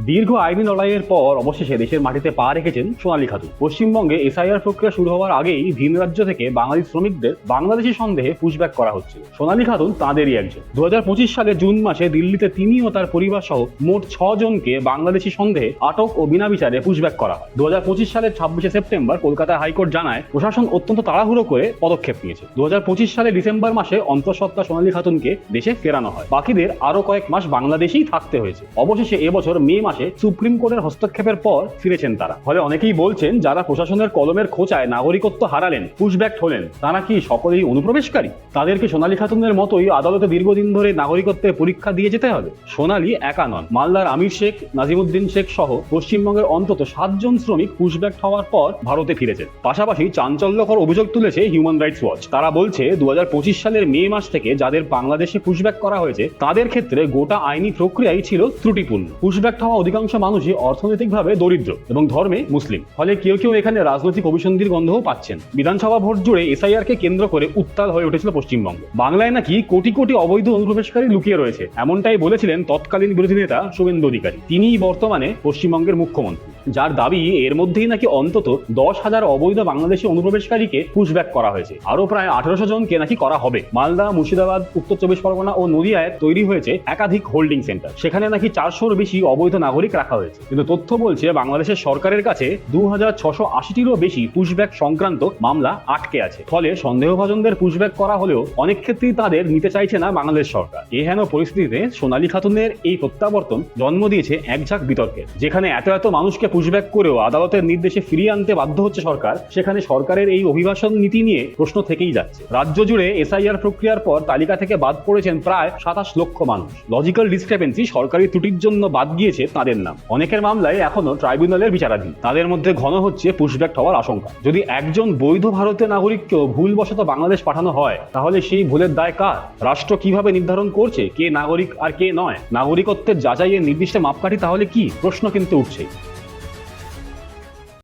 দীর্ঘ আইনি লড়াইয়ের পর অবশেষে দেশের মাটিতে পা রেখেছেন সোনালী খাতুন। পশ্চিমবঙ্গে এসআইআর প্রক্রিয়া শুরু হওয়ার আগেই ভিন রাজ্য থেকে বাঙালি শ্রমিকদের বাংলাদেশি সন্দেহে পুশব্যাক করা হচ্ছিল। সোনালী খাতুন তাঁদেরই একজন। 2025 সালে জুন মাসে দিল্লিতে তিনি ও তার পরিবার সহ মোট 6 জনকে বাংলাদেশি সন্দেহে আটক ও বিনা বিচারে পুশব্যাক করা হয়। 2025 সালের 26শে সেপ্টেম্বর কলকাতা হাইকোর্ট জানায় প্রশাসন অত্যন্ত তাড়াহুড়ো করে পদক্ষেপ নিয়েছে। 2025 সালে ডিসেম্বর মাসে অন্তঃসত্ত্বা সোনালী খাতুনকে দেশে ফেরানো হয়। বাকিদের আরো কয়েক মাস বাংলাদেশেই থাকতে হয়েছে। অবশেষে এবছর মে মাসে সুপ্রিম কোর্টের হস্তক্ষেপের পর ফিরেছেন তারা। ফলে অনেকেই বলছেন যারা প্রশাসনের কলমের খোঁচায় নাগরিকত্ব হারালেন, পুশব্যাক হলেন, তারা কি সকলেই অনুপ্রবেশকারী? তাদেরকে সোনালী খাতুনের মতোই আদালতে দীর্ঘদিন ধরে নাগরিকত্বের পরীক্ষা দিয়ে যেতে হবে? সোনালী একা নন। মালদার আমির শেখ, নাজিমুদ্দিন শেখ সহ পশ্চিমবঙ্গের অন্তত 7 জন শ্রমিক পুশব্যাক হওয়ার পর ভারতে ফিরেছেন। পাশাপাশি চাঞ্চল্যকর অভিযোগ তুলেছে হিউম্যান রাইটস ওয়াচ। তারা বলছে 2025 সালের মে মাস থেকে যাদের বাংলাদেশে পুশব্যাক করা হয়েছে তাদের ক্ষেত্রে গোটা আইনি প্রক্রিয়াই ছিল ত্রুটিপূর্ণ। পুশব্যাক হওয়া অধিকাংশ মানুষই অর্থনৈতিকভাবে দরিদ্র এবং ধর্মে মুসলিম। ফলে কেউ কেউ এখানে রাজনৈতিক অভিসন্ধির গন্ধও পাচ্ছেন। বিধানসভা ভোট জুড়ে এসআইআর কে কেন্দ্র করে উত্তাল হয়ে উঠেছিল পশ্চিমবঙ্গ। বাংলায় নাকি কোটি কোটি অবৈধ অনুপ্রবেশকারী লুকিয়ে রয়েছে, এমনটাই বলেছিলেন তৎকালীন বিরোধী নেতা শুভেন্দু অধিকারী। তিনিই বর্তমানে পশ্চিমবঙ্গের মুখ্যমন্ত্রী, যার দাবি এর মধ্যেই নাকি অন্তত 10,000 অবৈধ বাংলাদেশি অনুপ্রবেশকারীকে পুশব্যাক করা হয়েছে। আরো প্রায় 1800 জনকে নাকি করা হবে। মালদা, মুর্শিদাবাদ, উত্তর চব্বিশ পরগনা ও নদিয়ায় তৈরি হয়েছে একাধিক হোল্ডিং সেন্টার। সেখানে নাকি 400-র বেশি অবৈধ নাগরিক রাখা হয়েছে। কিন্তু তথ্য বলছে বাংলাদেশের সরকারের কাছে 2680-টিরও বেশি পুশব্যাক সংক্রান্ত মামলা আটকে আছে। ফলে সন্দেহভাজনদের পুশব্যাক করা হলেও অনেক ক্ষেত্রেই তাদের নিতে চাইছে না বাংলাদেশ সরকার। এহেন পরিস্থিতিতে সোনালী খাতুনের এই প্রত্যাবর্তন জন্ম দিয়েছে একঝাঁক বিতর্কের। যেখানে এত এত মানুষকে পুশব্যাক করেও আদালতের নির্দেশে ফিরিয়ে আনতে বাধ্য হচ্ছে সরকার, সেখানে সরকারের এই অভিবাসন নীতি নিয়ে প্রশ্ন থেকেই যাচ্ছে। রাজ্য জুড়ে এসআইআর প্রক্রিয়ার পর তালিকা থেকে বাদ পড়েছেন প্রায় 27 লক্ষ মানুষ। লজিক্যাল ডিসক্রেপেন্সি, সরকারি ত্রুটির জন্য বাদ গিয়েছে তাদের নাম। অনেকের মামলায় এখনো ট্রাইব্যুনালের বিচারাধীন। তাদের মধ্যে ঘন হচ্ছে পুশব্যাক হওয়ার আশঙ্কা। যদি একজন বৈধ ভারতীয় নাগরিককেও ভুলবশত বাংলাদেশ পাঠানো হয়, তাহলে সেই ভুলের দায় কার? রাষ্ট্র কিভাবে নির্ধারণ করছে কে নাগরিক আর কে নয়? নাগরিকত্বের যাচাইয়ের নির্দিষ্ট মাপকাঠি তাহলে কি? প্রশ্ন কিন্তু উঠছে।